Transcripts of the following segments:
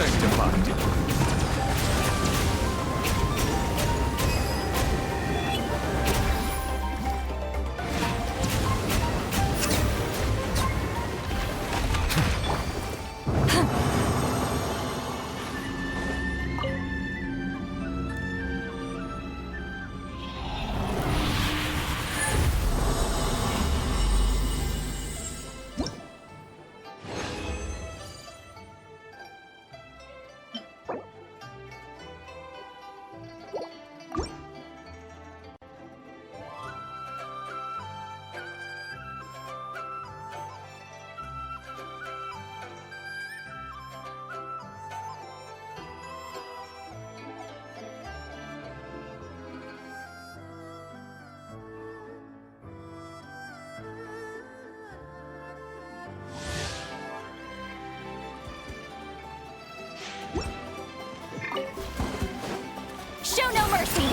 sanctified. Show no mercy!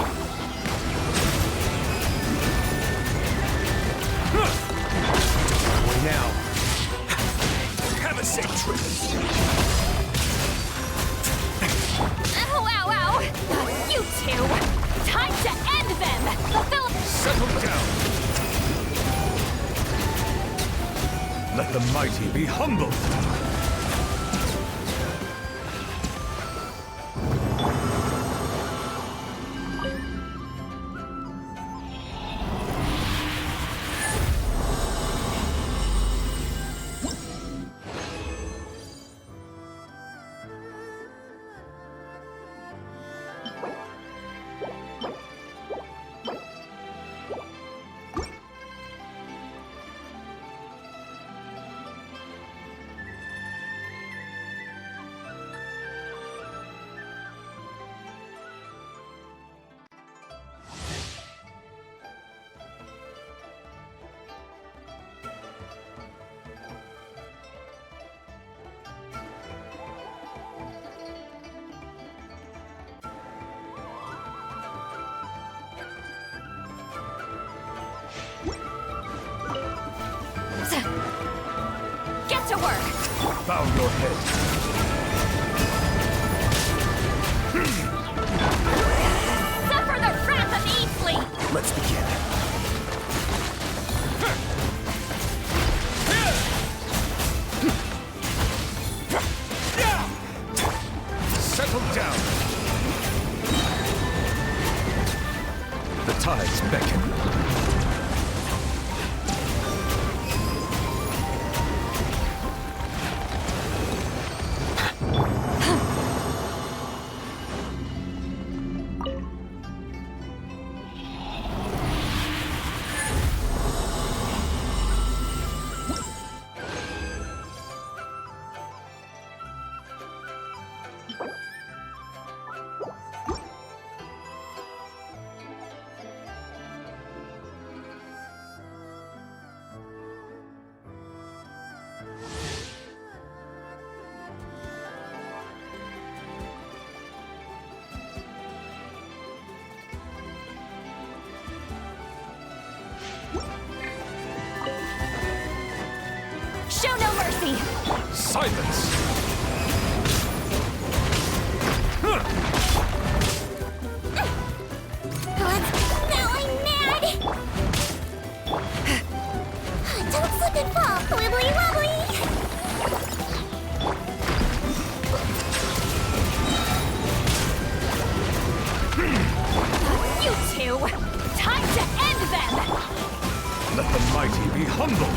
Now, have a safe trip. Ow, ow, ow! You two! Time to end them! Fulfill... Settle down. Let the mighty be humbled. Get to work! Bow your head. Suffer the wrath of Eastleigh! Let's begin. Settle down. The tides beckon. Show no mercy! Silence! Now I'm mad! Don't slip and fall, wibbly wobbly! You two! Time to end them! Let the mighty be humbled!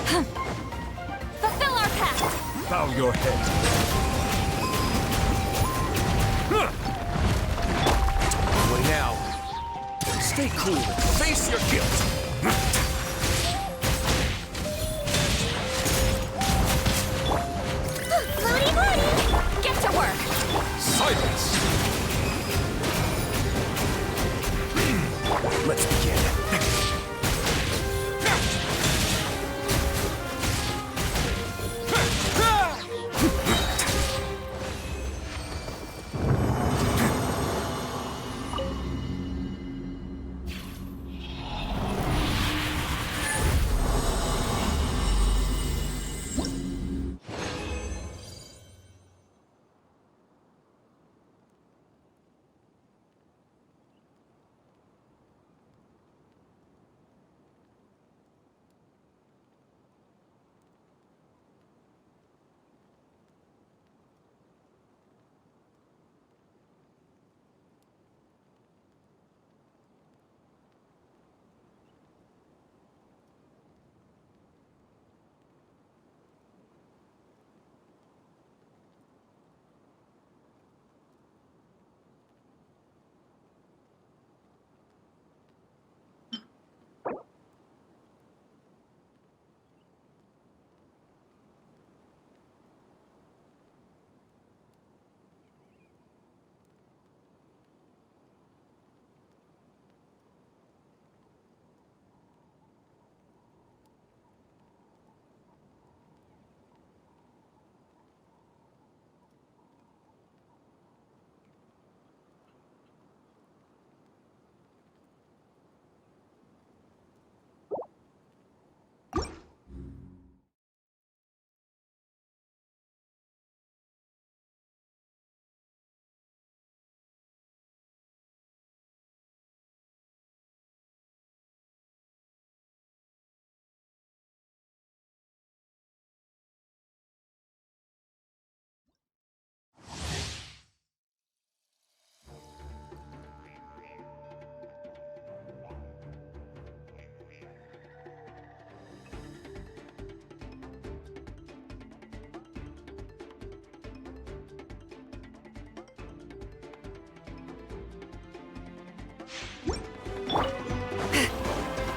Fulfill our pact! Bow your head. Away now. Stay cool and face your guilt. Floaty floaty! Get to work! Silence! Let's begin.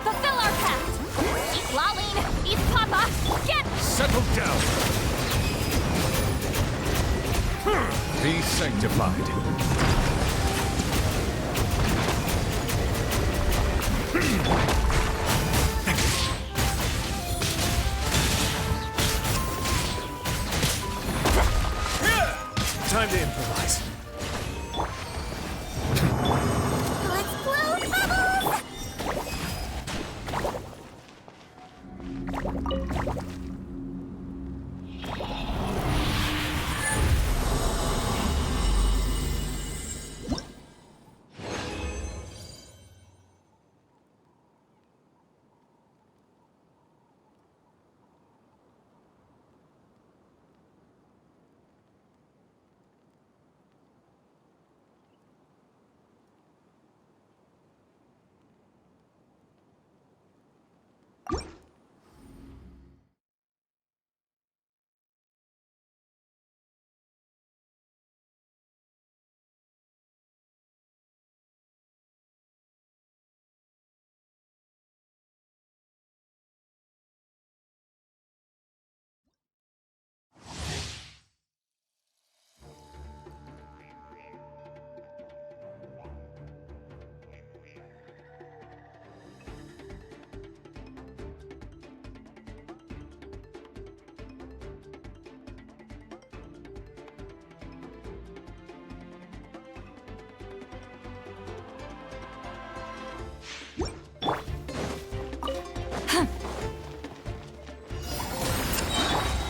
Fulfill our pact! Eat Laline! Eat Papa! Get... Settle down! Be sanctified. Time to improvise. Let's blow bubbles!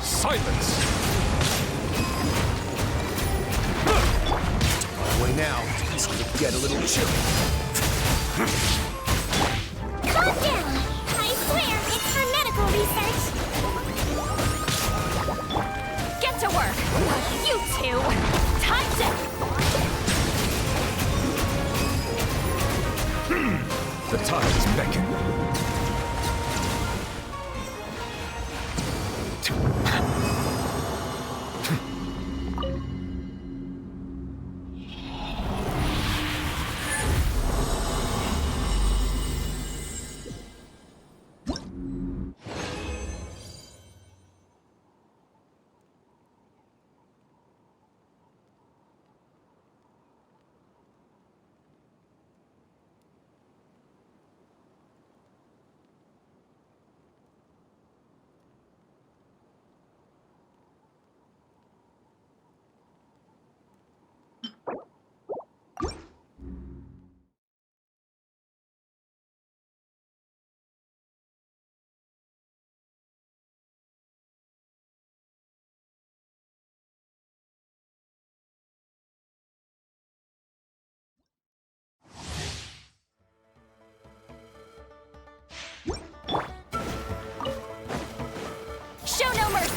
Silence! Away now. It's gonna get a little chilly. Calm down! I swear, it's for medical research! Get to work! You two! Time to... The tide is beckoning.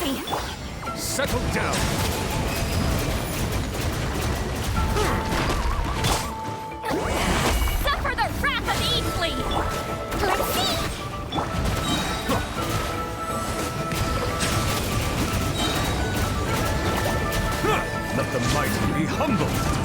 easy. Settle down. Suffer the wrath of Easley. Let's see. Let the mighty be humbled.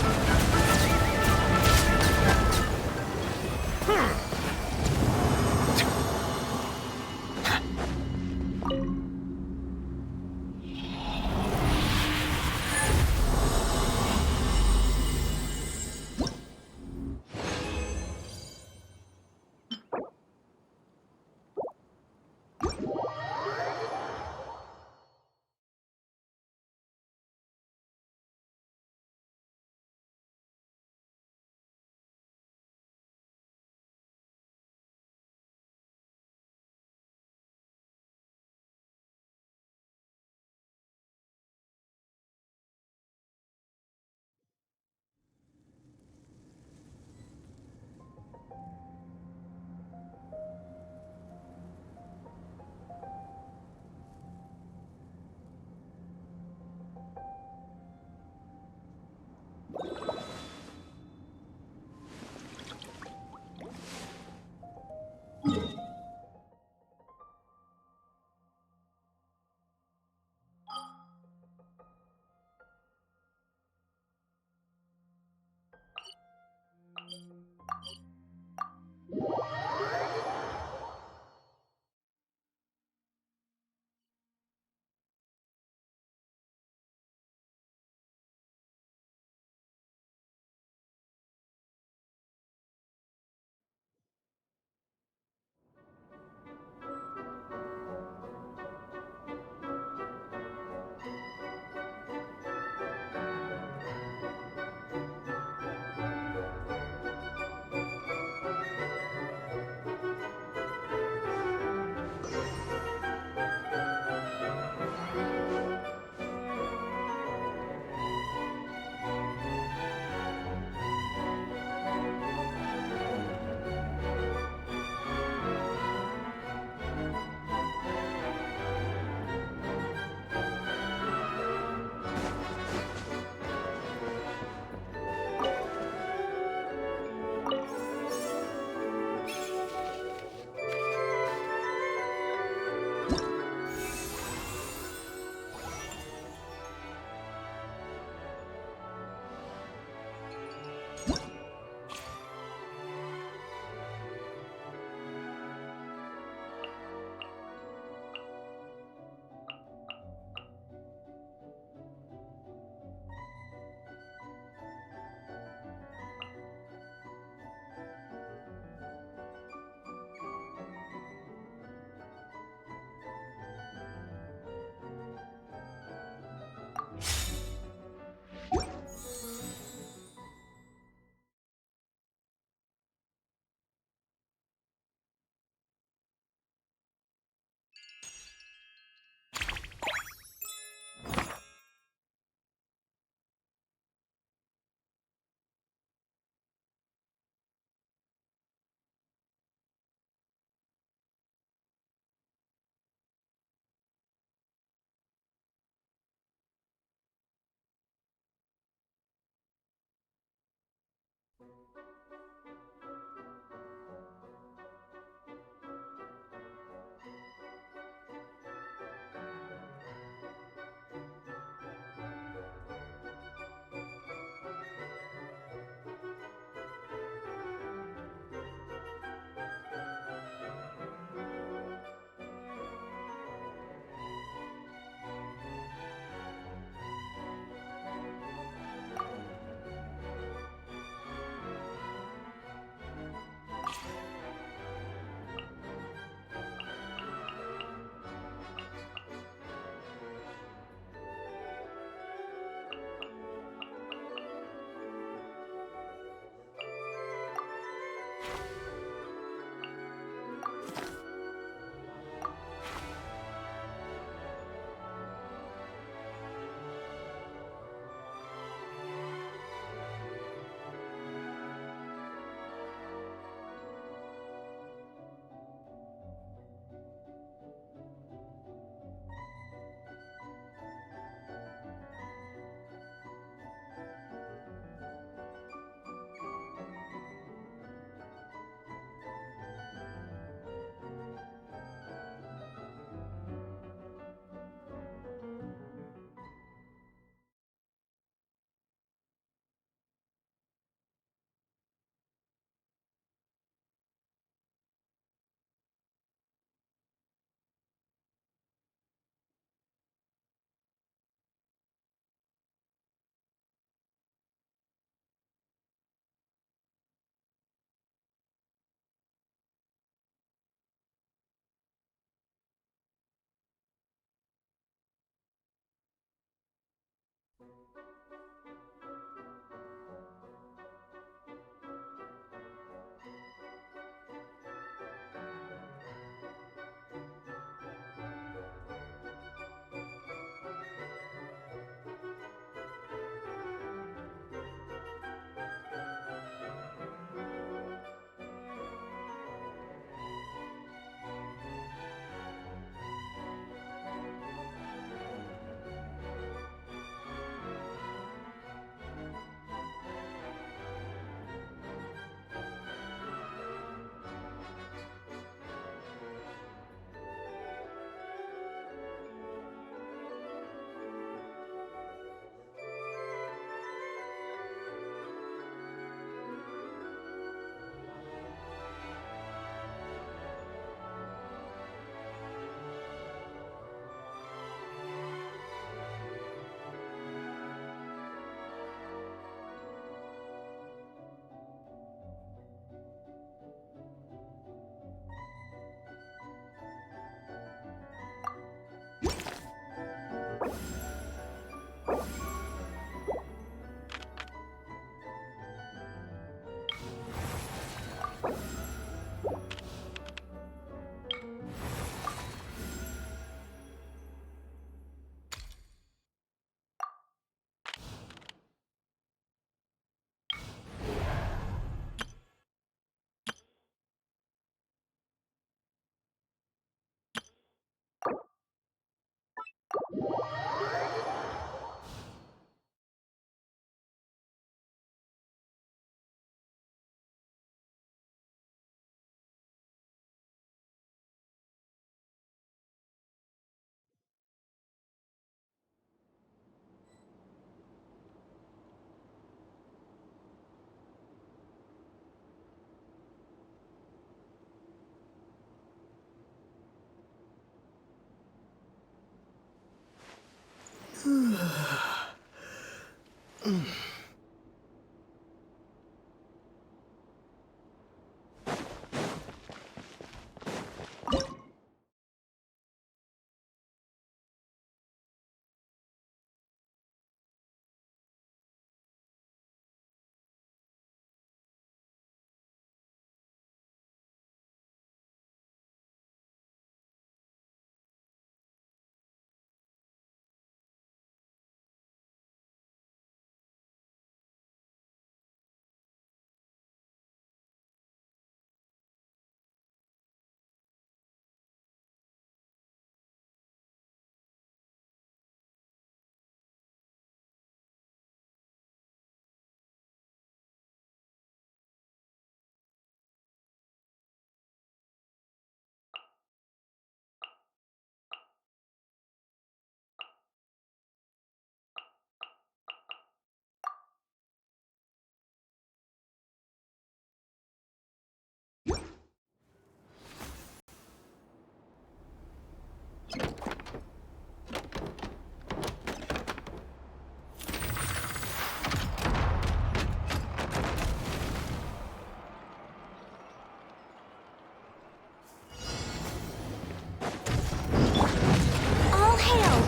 All hail!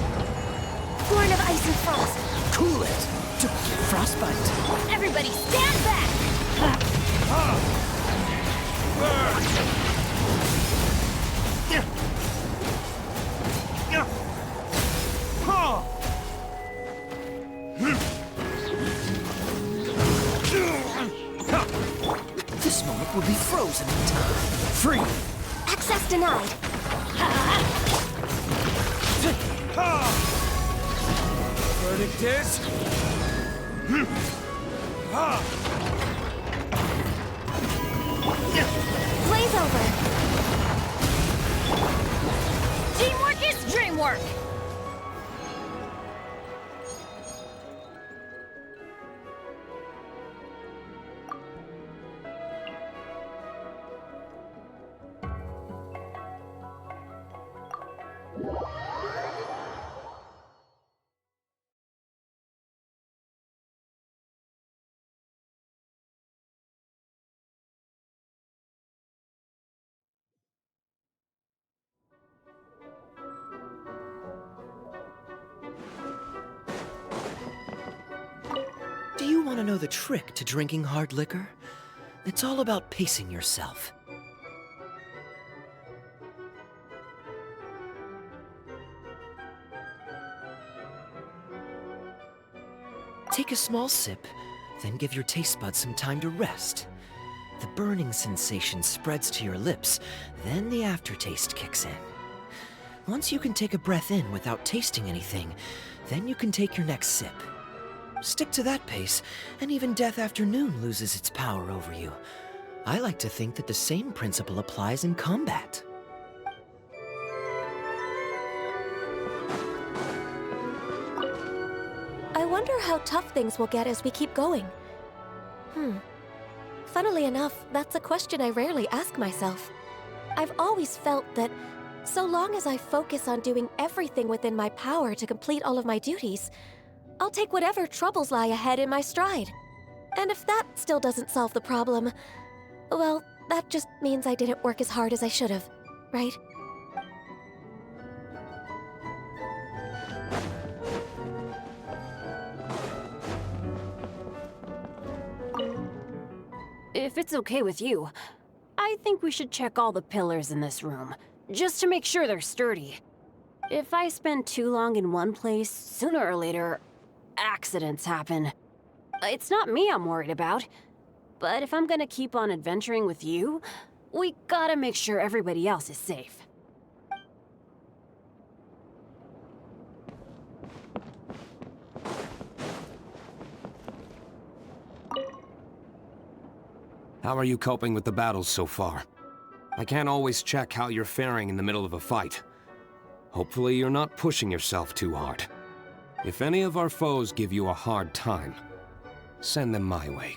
Born of ice and frost. Cool it! Don't get frostbite. Everybody stand back! This moment will be frozen in time. Free! Access denied. Verdict is... Blaze over. Teamwork is dreamwork. Do you want to know the trick to drinking hard liquor? It's all about pacing yourself. Take a small sip, then give your taste buds some time to rest. The burning sensation spreads to your lips, then the aftertaste kicks in. Once you can take a breath in without tasting anything, then you can take your next sip. Stick to that pace, and even Death Afternoon loses its power over you. I like to think that the same principle applies in combat. I wonder how tough things will get as we keep going. Funnily enough, that's a question I rarely ask myself. I've always felt that so long as I focus on doing everything within my power to complete all of my duties, I'll take whatever troubles lie ahead in my stride. And if that still doesn't solve the problem, well, that just means I didn't work as hard as I should have, right? If it's okay with you, I think we should check all the pillars in this room, just to make sure they're sturdy. If I spend too long in one place, sooner or later, accidents happen. It's not me I'm worried about, but if I'm gonna keep on adventuring with you, we gotta make sure everybody else is safe. How are you coping with the battles so far? I can't always check how you're faring in the middle of a fight. Hopefully you're not pushing yourself too hard. If any of our foes give you a hard time, send them my way.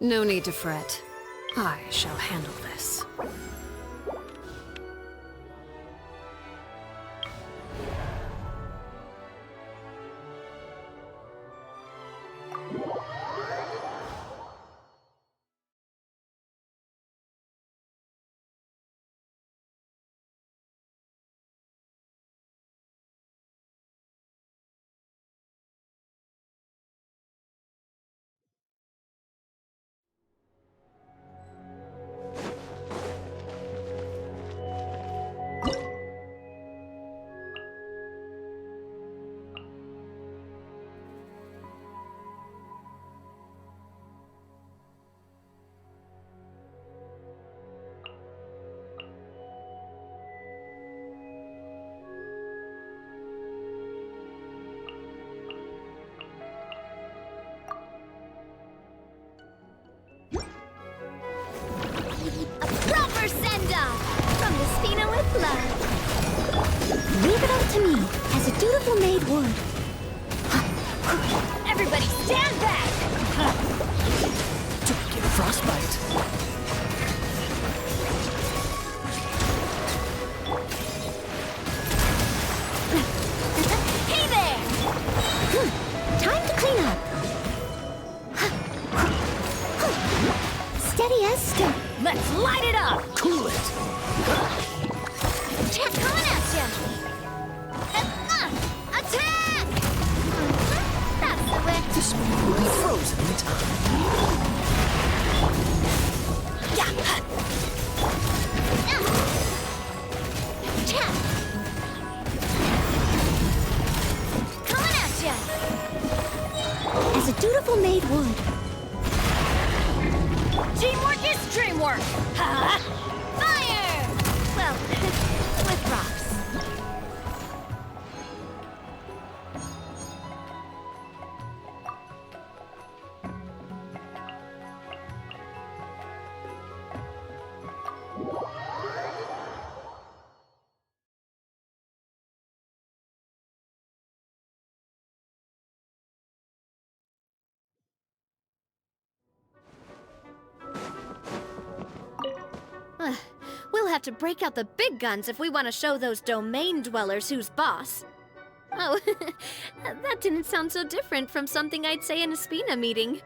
No need to fret. I shall handle this. Proper send-off from the Spina with love. Leave it up to me, as a dutiful maid would. Everybody stand back! Don't get frostbite. Hey there! Time to clean up. Steady as stone. Let's light it up! Cool it. Chat coming at ya! Attack! That's the way. This one will be frozen in time. Chat! Coming at ya! As a dutiful maid would. Teamwork is dreamwork! Ha! Fire! Well, with rocks. We'll have to break out the big guns if we want to show those domain dwellers who's boss. Oh, that didn't sound so different from something I'd say in a Spina meeting.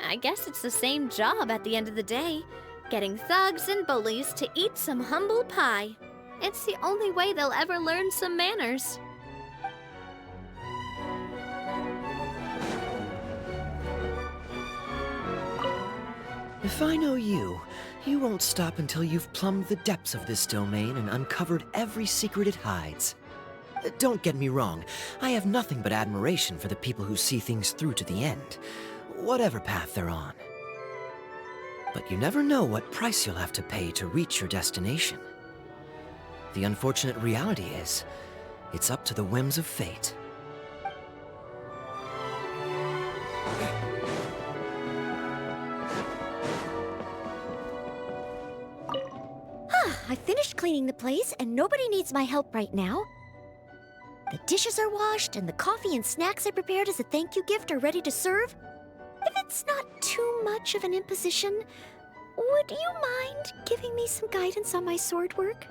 I guess it's the same job at the end of the day, getting thugs and bullies to eat some humble pie. It's the only way they'll ever learn some manners. If I know you, you won't stop until you've plumbed the depths of this domain and uncovered every secret it hides. Don't get me wrong, I have nothing but admiration for the people who see things through to the end, whatever path they're on. But you never know what price you'll have to pay to reach your destination. The unfortunate reality is, it's up to the whims of fate. I finished cleaning the place, and nobody needs my help right now. The dishes are washed, and the coffee and snacks I prepared as a thank you gift are ready to serve. If it's not too much of an imposition, would you mind giving me some guidance on my sword work?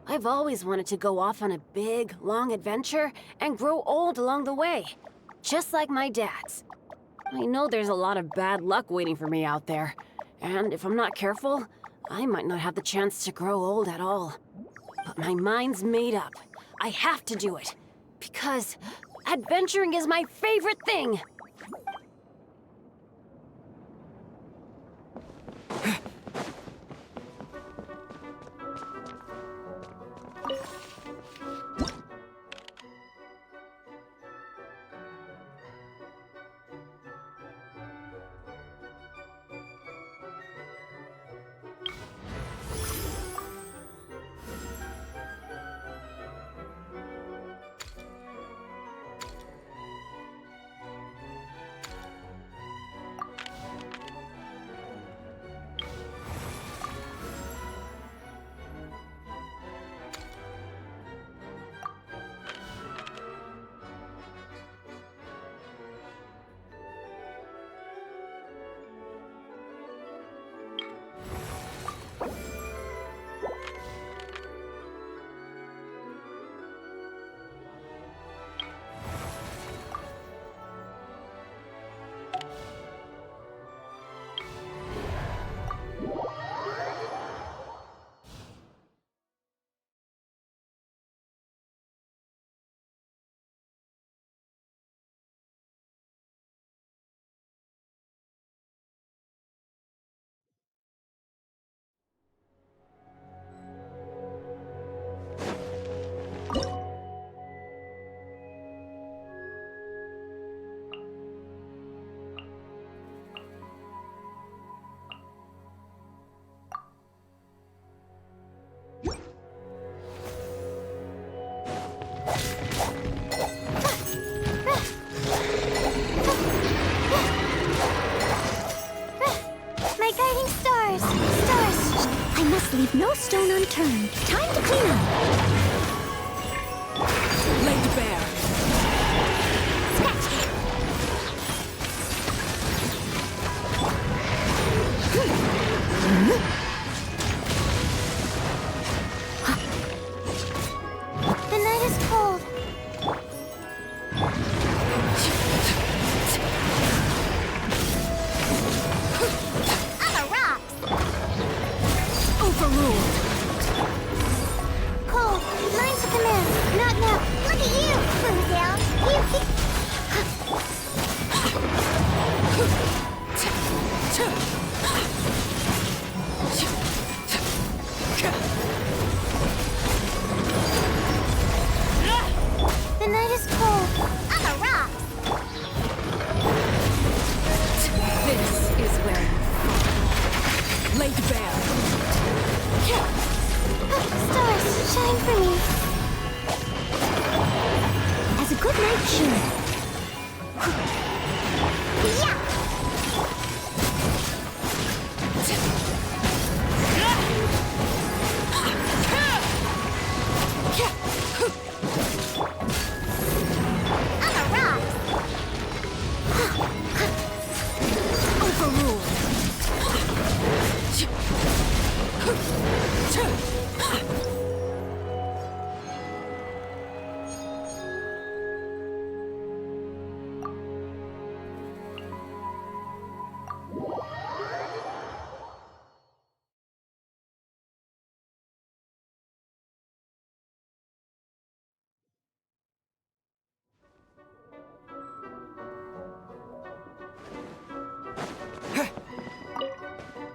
I've always wanted to go off on a big, long adventure and grow old along the way. Just like my dad's. I know there's a lot of bad luck waiting for me out there. And if I'm not careful, I might not have the chance to grow old at all. But my mind's made up. I have to do it. Because adventuring is my favorite thing! Leave no stone unturned. Time to clean up. Laid bare. The night is cold. I'm a rock. Overruled. Cold. Mine's a command. Not now. Look at you. Move down. The night is cold. I'm a rock. This is where you fall. Laid bare. Stars, shine for me. As a good night should. Yeah! I'm a rock. Overruled.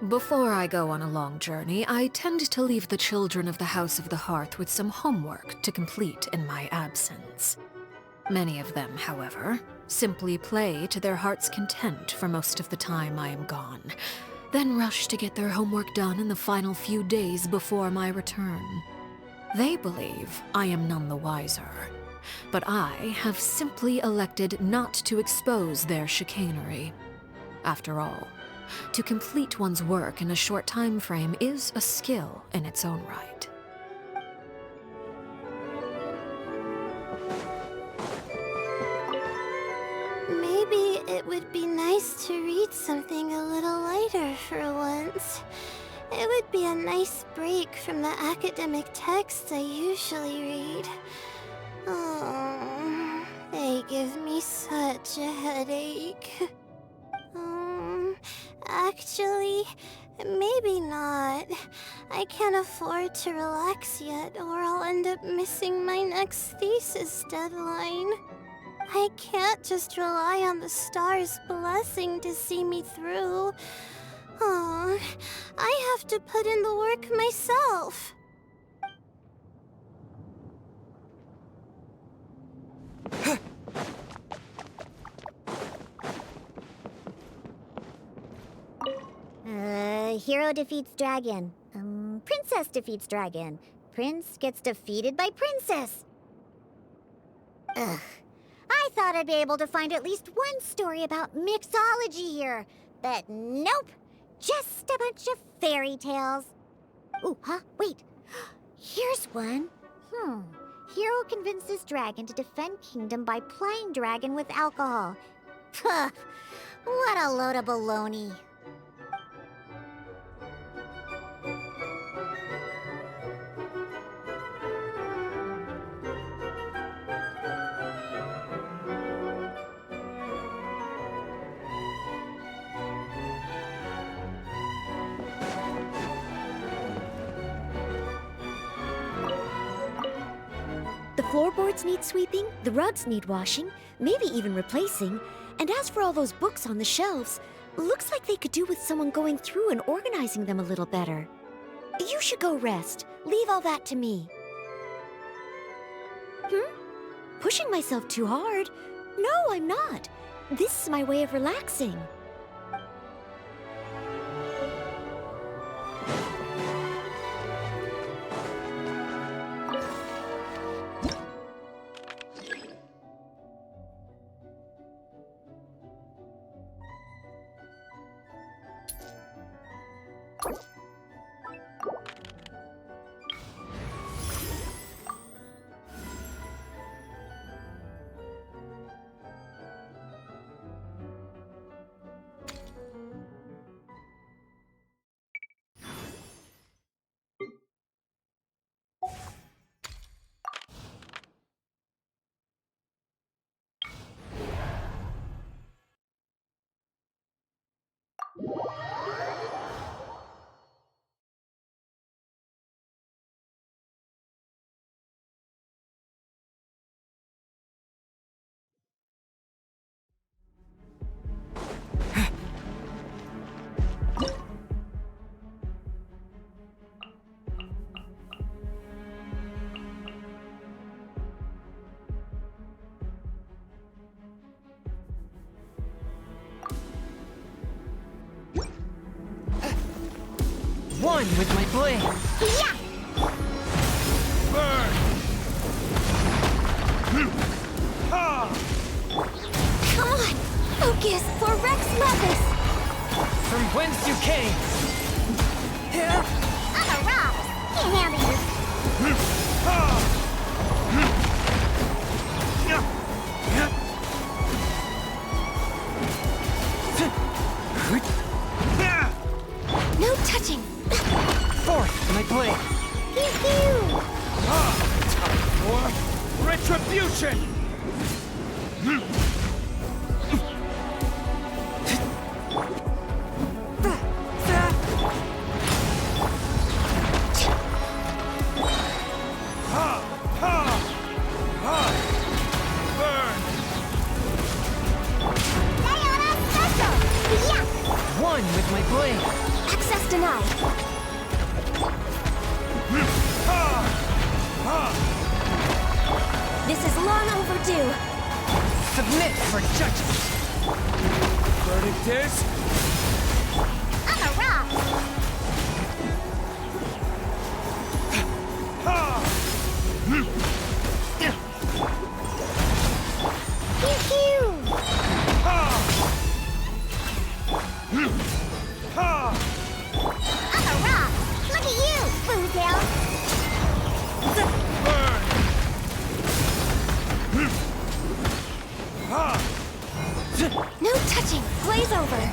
Before I go on a long journey, I tend to leave the children of the House of the Hearth with some homework to complete in my absence. Many of them, however, simply play to their heart's content for most of the time I am gone, then rush to get their homework done in the final few days before my return. They believe I am none the wiser, but I have simply elected not to expose their chicanery. After all, to complete one's work in a short time frame is a skill in its own right. Maybe it would be nice to read something a little lighter for once. It would be a nice break from the academic texts I usually read. Oh, they give me such a headache. Actually, maybe not. I can't afford to relax yet, or I'll end up missing my next thesis deadline. I can't just rely on the stars' blessing to see me through. Oh, I have to put in the work myself. Hero defeats dragon. Princess defeats dragon. Prince gets defeated by princess. Ugh. I thought I'd be able to find at least one story about mixology here. But nope. Just a bunch of fairy tales. Ooh, huh? Wait. Here's one. Hero convinces dragon to defend kingdom by plying dragon with alcohol. Puh. What a load of baloney. The floorboards need sweeping, the rugs need washing, maybe even replacing. And as for all those books on the shelves, looks like they could do with someone going through and organizing them a little better. You should go rest. Leave all that to me. Pushing myself too hard? No, I'm not. This is my way of relaxing. One with my blade. Yeah! Burn! Ha! Come on! Focus for Rex Lapis! From whence you came. I'm a rock! Can't handle you! Ha! No touching! Fourth, my blade. Pew pew! For retribution! Ha! Ha! Ha! Burn! Sayonara special! Yeah! One with my blade. Access denied. Ha! Ha! This is long overdue. Submit for judgment. Verdict is... I'm a rock! Ha! Pew pew! Ha! Ha! I'm a rock! Look at you, Boozle! Burn! Ha! No touching! Glaze over!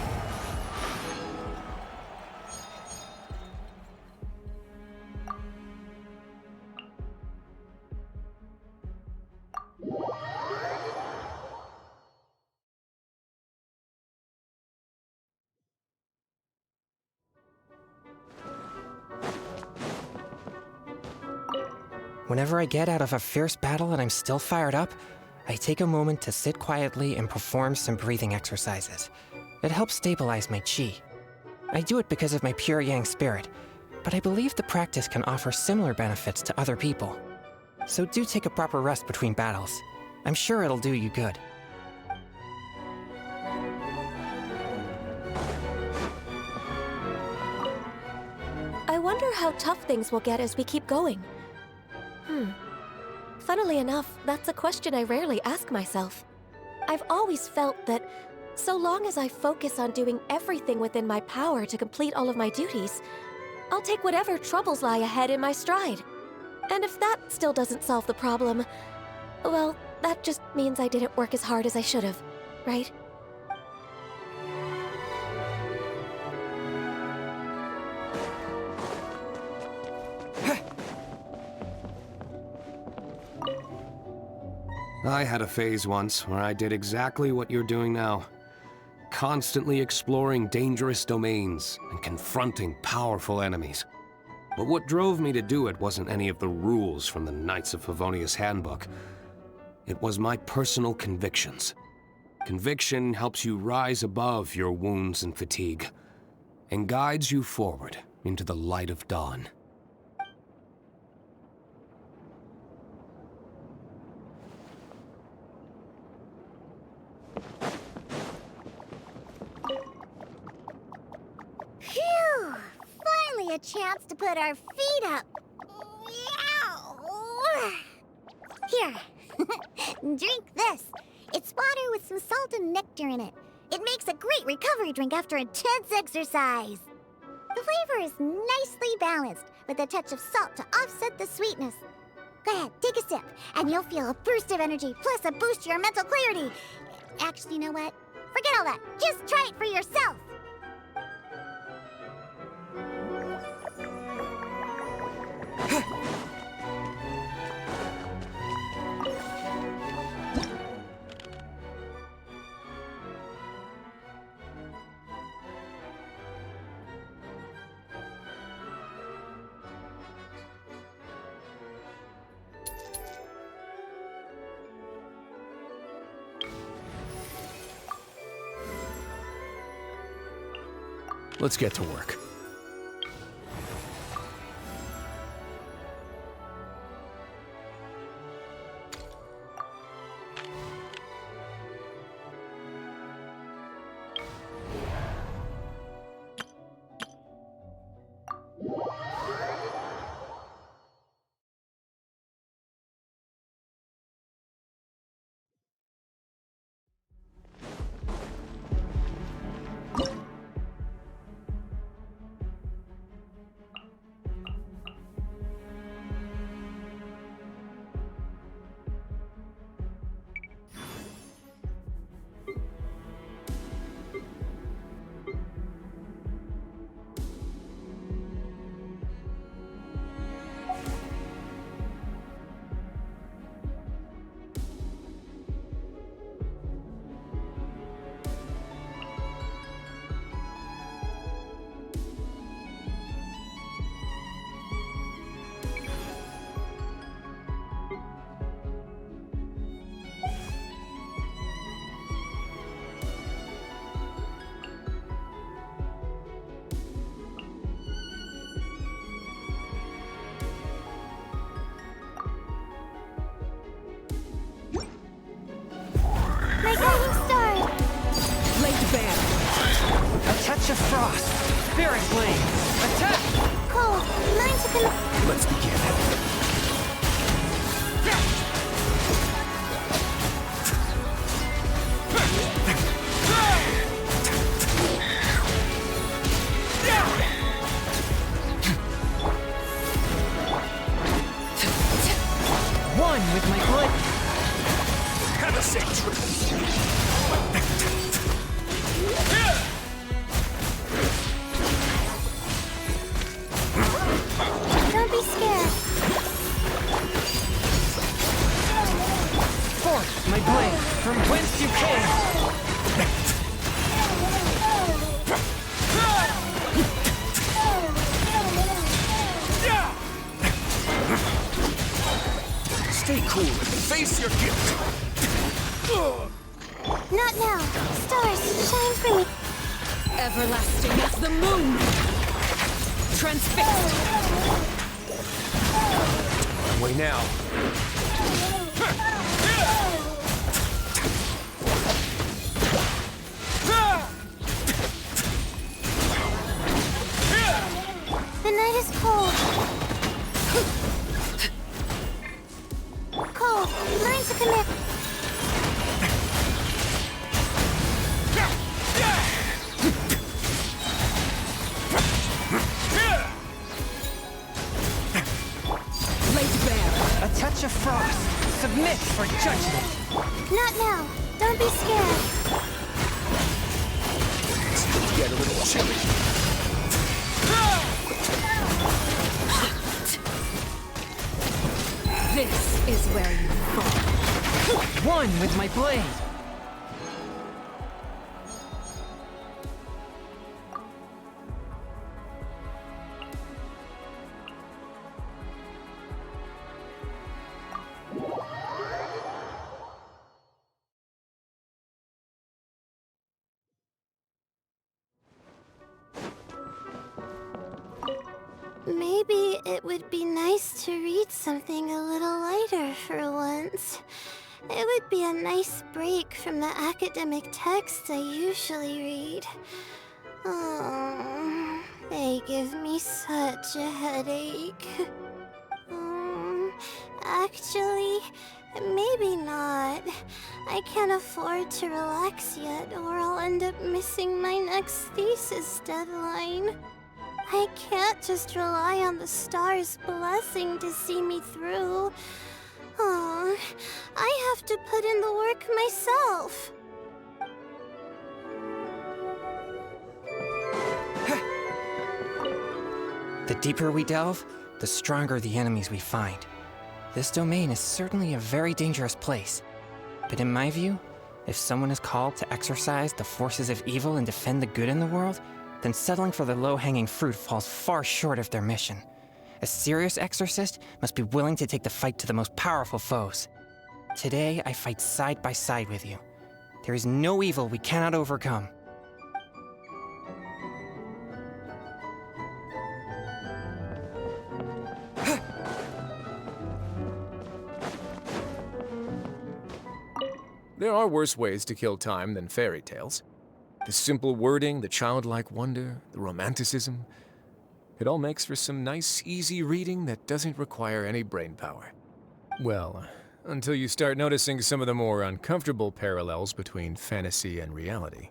Whenever I get out of a fierce battle and I'm still fired up, I take a moment to sit quietly and perform some breathing exercises. It helps stabilize my chi. I do it because of my pure yang spirit, but I believe the practice can offer similar benefits to other people. So do take a proper rest between battles. I'm sure it'll do you good. I wonder how tough things will get as we keep going. Funnily enough, that's a question I rarely ask myself. I've always felt that so long as I focus on doing everything within my power to complete all of my duties, I'll take whatever troubles lie ahead in my stride. And if that still doesn't solve the problem, well, that just means I didn't work as hard as I should have, right? I had a phase once where I did exactly what you're doing now. Constantly exploring dangerous domains and confronting powerful enemies. But what drove me to do it wasn't any of the rules from the Knights of Favonius Handbook. It was my personal convictions. Conviction helps you rise above your wounds and fatigue, and guides you forward into the light of dawn. Phew! Finally a chance to put our feet up. Here, drink this. It's water with some salt and nectar in it. It makes a great recovery drink after intense exercise. The flavor is nicely balanced, with a touch of salt to offset the sweetness. Go ahead, take a sip, and you'll feel a burst of energy, plus a boost to your mental clarity. Actually, you know what? Forget all that. Just try it for yourself. Let's get to work. frost! Spirit blade! Attack! Cold, learn to commit. Let's begin. One with my blade! Have a sick trip. Don't be scared. Forth my blade from whence you came! Stay cool and face your gift. Not now. Stars, shine for me. Everlasting as the moon! Transfixed! Way now. The night is cold. Cold, learn to commit. Laid bare! A touch of frost! Submit for judgment! Not now. Don't be scared. Get a little chilly. This is where you fall. One with my blade! Maybe it would be nice to read something a little lighter for once. It would be a nice break from the academic texts I usually read. Oh, they give me such a headache. Actually, maybe not. I can't afford to relax yet, or I'll end up missing my next thesis deadline. I can't just rely on the stars' blessing to see me through. Oh, I have to put in the work myself. The deeper we delve, the stronger the enemies we find. This domain is certainly a very dangerous place. But in my view, if someone is called to exorcise the forces of evil and defend the good in the world, then settling for the low-hanging fruit falls far short of their mission. A serious exorcist must be willing to take the fight to the most powerful foes. Today, I fight side by side with you. There is no evil we cannot overcome. There are worse ways to kill time than fairy tales. The simple wording, the childlike wonder, the romanticism. It all makes for some nice, easy reading that doesn't require any brain power. Well, until you start noticing some of the more uncomfortable parallels between fantasy and reality.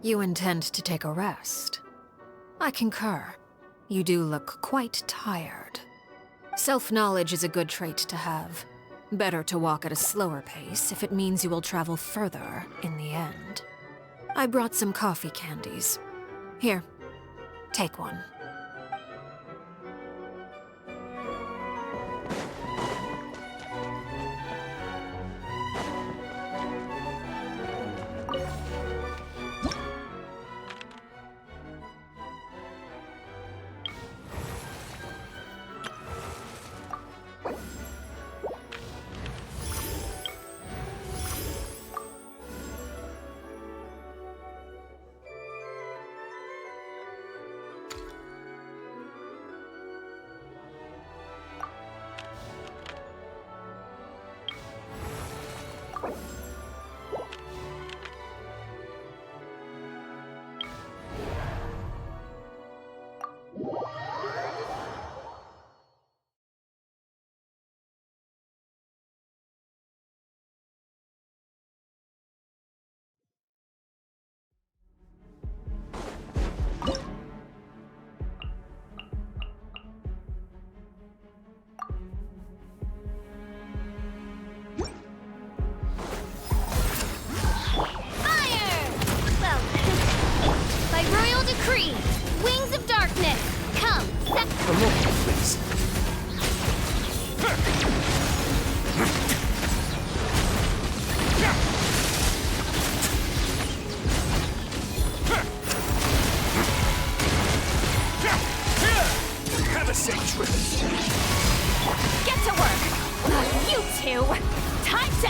You intend to take a rest? I concur. You do look quite tired. Self-knowledge is a good trait to have. Better to walk at a slower pace if it means you will travel further in the end. I brought some coffee candies. Here, take one. moment, please. Have a safe trip. Get to work! You two! Time to...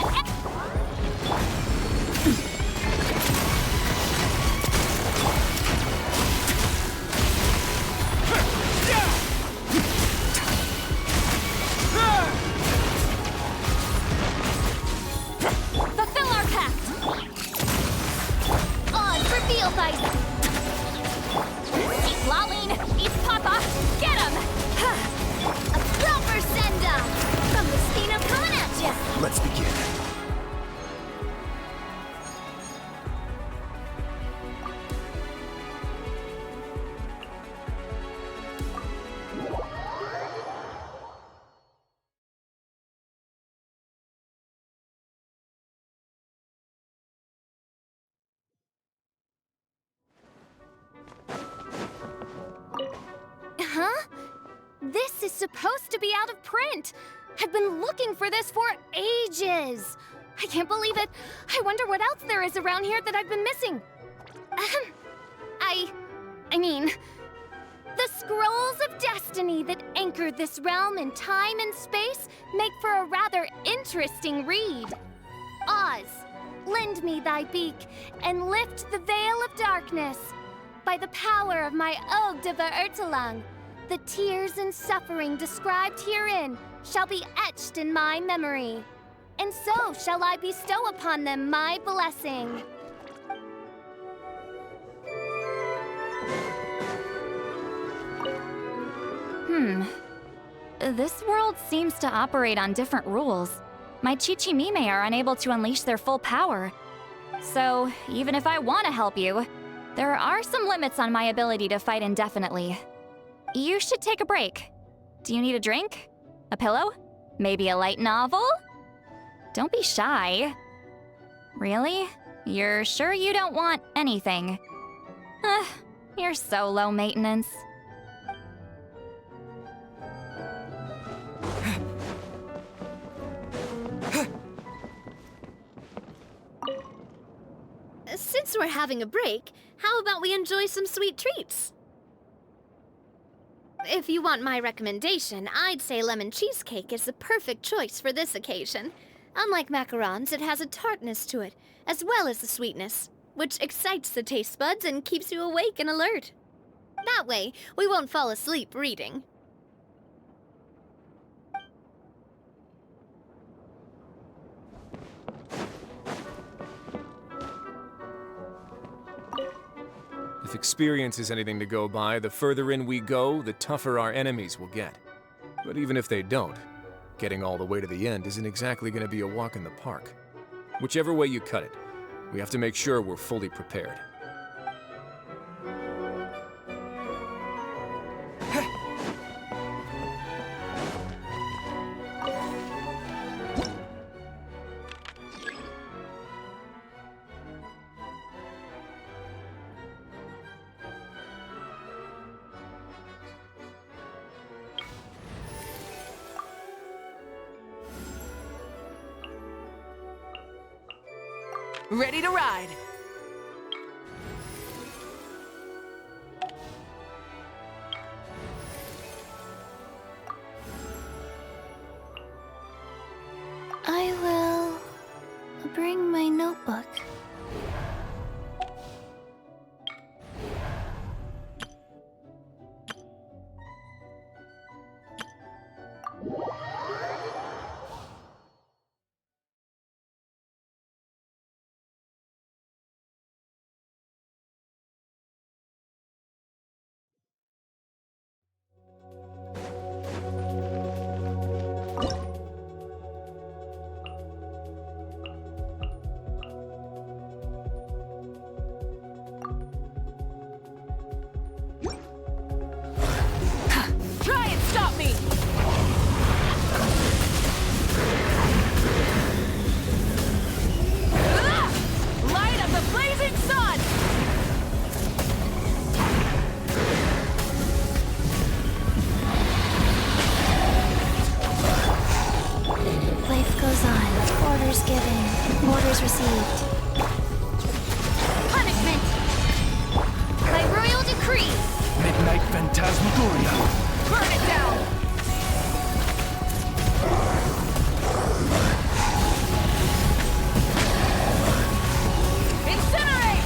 Fulfill our pact! On for field fight! Eat Laline! Eat Papa! Get him! A proper send-off! From the Spino coming at ya! Let's begin. Huh? This is supposed to be out of print! I've been looking for this for ages! I can't believe it! I wonder what else there is around here that I've been missing. I mean... The scrolls of destiny that anchored this realm in time and space make for a rather interesting read. Oz, lend me thy beak and lift the veil of darkness. By the power of my Ode de Verurtelang, the tears and suffering described herein shall be etched in my memory, and so shall I bestow upon them my blessing. This world seems to operate on different rules. My Chichimime are unable to unleash their full power. So, even if I want to help you, there are some limits on my ability to fight indefinitely. You should take a break. Do you need a drink? A pillow? Maybe a light novel? Don't be shy. Really? You're sure you don't want anything? You're so low maintenance. Since we're having a break, how about we enjoy some sweet treats? If you want my recommendation, I'd say lemon cheesecake is the perfect choice for this occasion. Unlike macarons, it has a tartness to it, as well as the sweetness, which excites the taste buds and keeps you awake and alert. That way, we won't fall asleep reading. If experience is anything to go by, the further in we go, the tougher our enemies will get. But even if they don't, getting all the way to the end isn't exactly going to be a walk in the park. Whichever way you cut it, we have to make sure we're fully prepared. Ready to ride. I will bring my notebook. given. Orders received. Punishment! By royal decree! Midnight Phantasmagoria. Burn it down! Incinerate!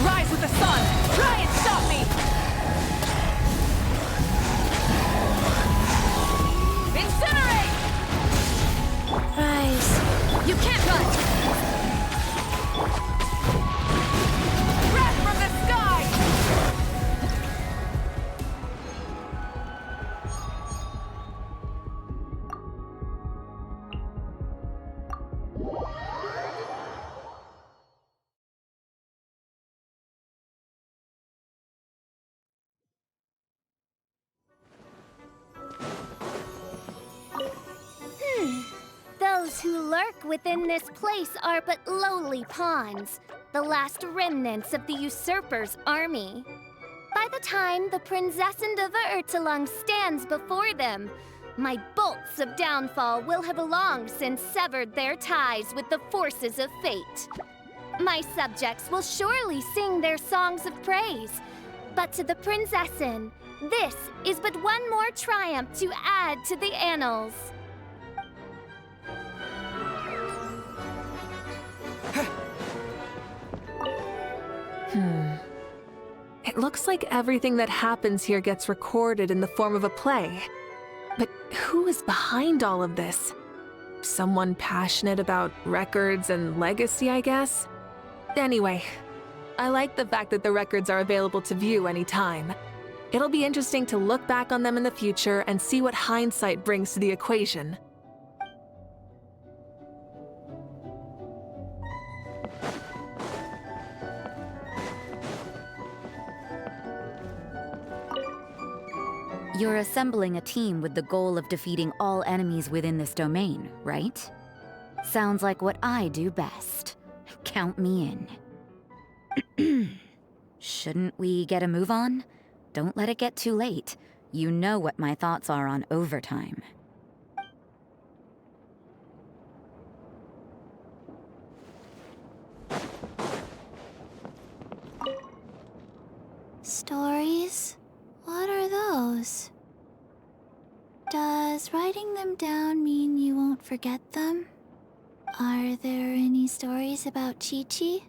Rise with the sun! Try and stop me! Incinerate! Rise. You can't run! Wrath from the sky! Those who lurk within this place are but lowly pawns, the last remnants of the usurper's army. By the time the Prinzessin of Ertelung stands before them, my bolts of downfall will have long since severed their ties with the forces of fate. My subjects will surely sing their songs of praise, but to the Prinzessin, this is but one more triumph to add to the annals. It looks like everything that happens here gets recorded in the form of a play. But who is behind all of this? Someone passionate about records and legacy, I guess? Anyway, I like the fact that the records are available to view anytime. It'll be interesting to look back on them in the future and see what hindsight brings to the equation. You're assembling a team with the goal of defeating all enemies within this domain, right? Sounds like what I do best. Count me in. Shouldn't we get a move on? Don't let it get too late. You know what my thoughts are on overtime. Stories? What are those? Does writing them down mean you won't forget them? Are there any stories about Chi-Chi?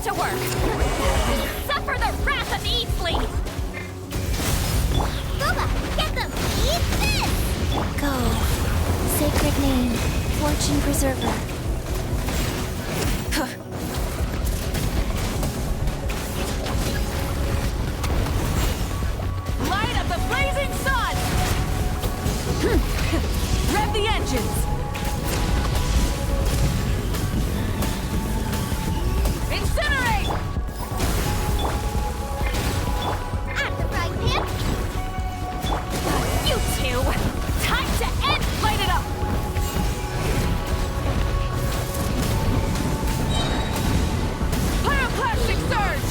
To work! Suffer the wrath of Eastly! Boba, get them! Eat this! Go. Sacred name, Fortune Preserver. Light up the blazing sun! Rev the engines! Incinerate! At the frying pan! You two! Time to end! Light it up! Pyroclastic surge!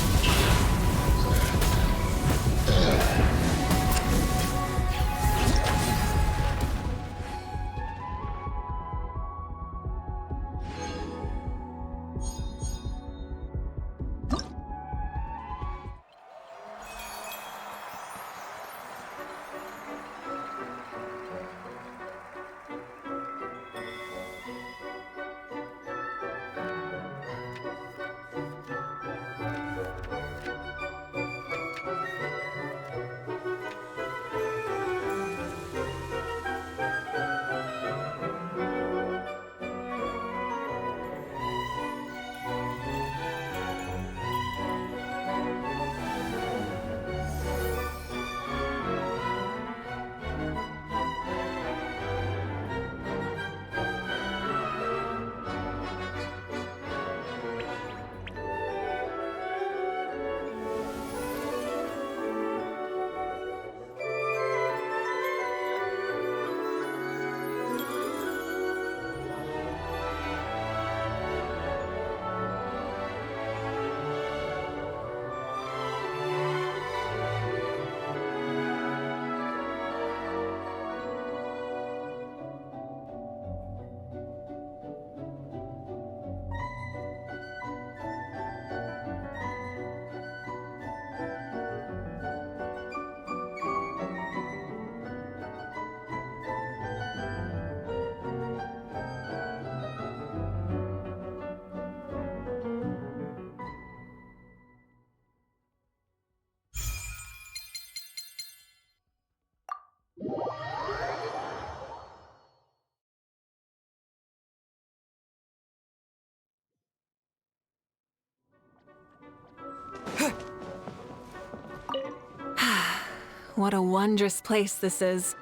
what a wondrous place this is.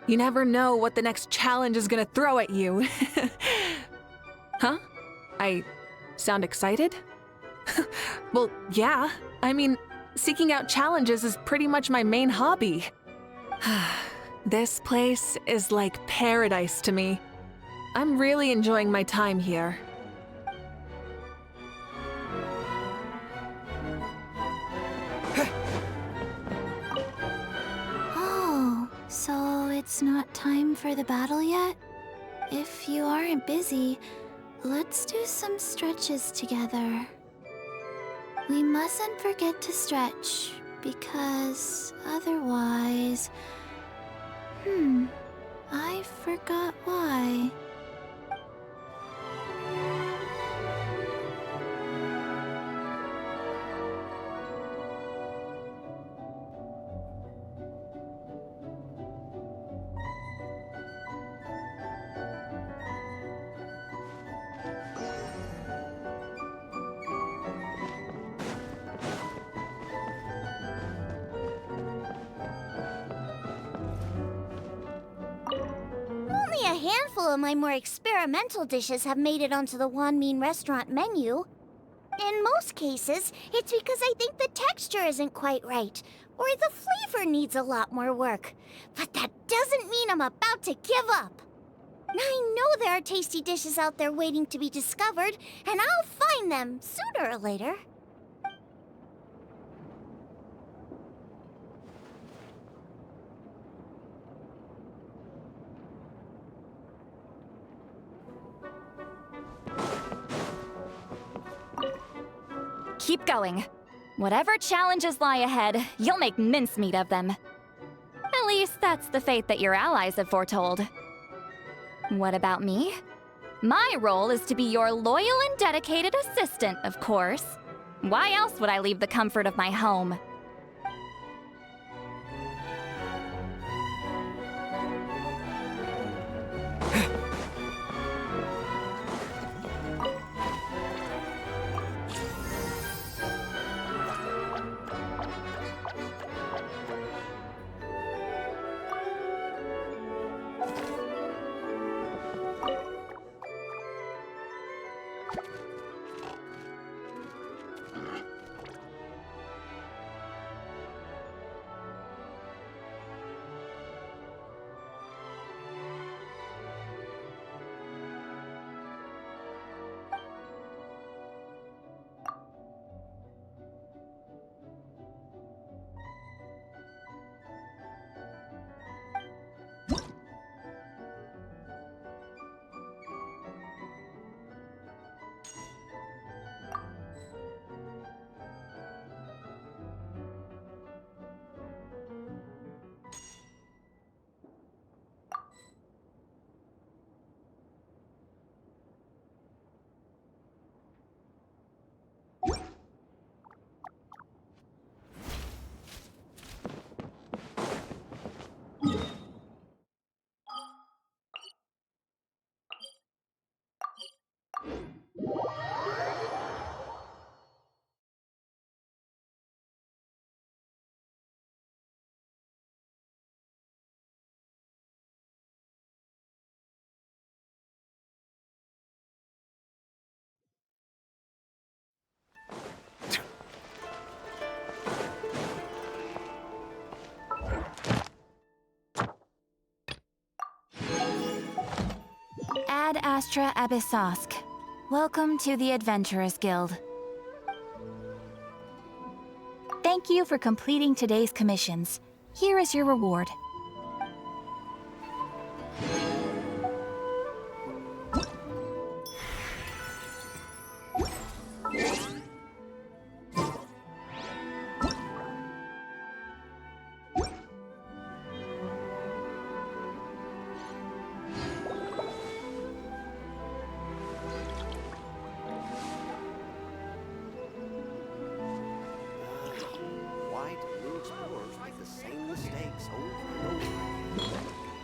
You never know what the next challenge is gonna throw at you. Huh? I sound excited? Well, yeah. I mean, seeking out challenges is pretty much my main hobby. This place is like paradise to me. I'm really enjoying my time here. Oh, so it's not time for the battle yet? If you aren't busy, let's do some stretches together. We mustn't forget to stretch, because otherwise... I forgot why. Only a handful of my more experimental dishes have made it onto the Wanmin restaurant menu. In most cases, it's because I think the texture isn't quite right, or the flavor needs a lot more work. But that doesn't mean I'm about to give up. I know there are tasty dishes out there waiting to be discovered, and I'll find them sooner or later. Keep going. Whatever challenges lie ahead, you'll make mincemeat of them. At least that's the fate that your allies have foretold. What about me? My role is to be your loyal and dedicated assistant, of course. Why else would I leave the comfort of my home? Ad Astra Abyssosk. Welcome to the Adventurers Guild. Thank you for completing today's commissions. Here is your reward. Why do new explorers make the same mistakes over and over?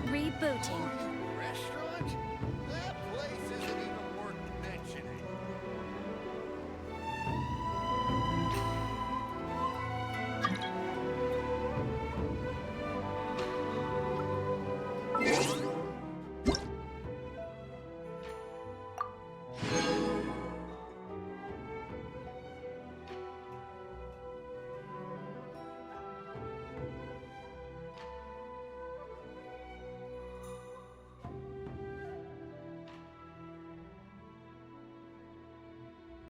Rebooting.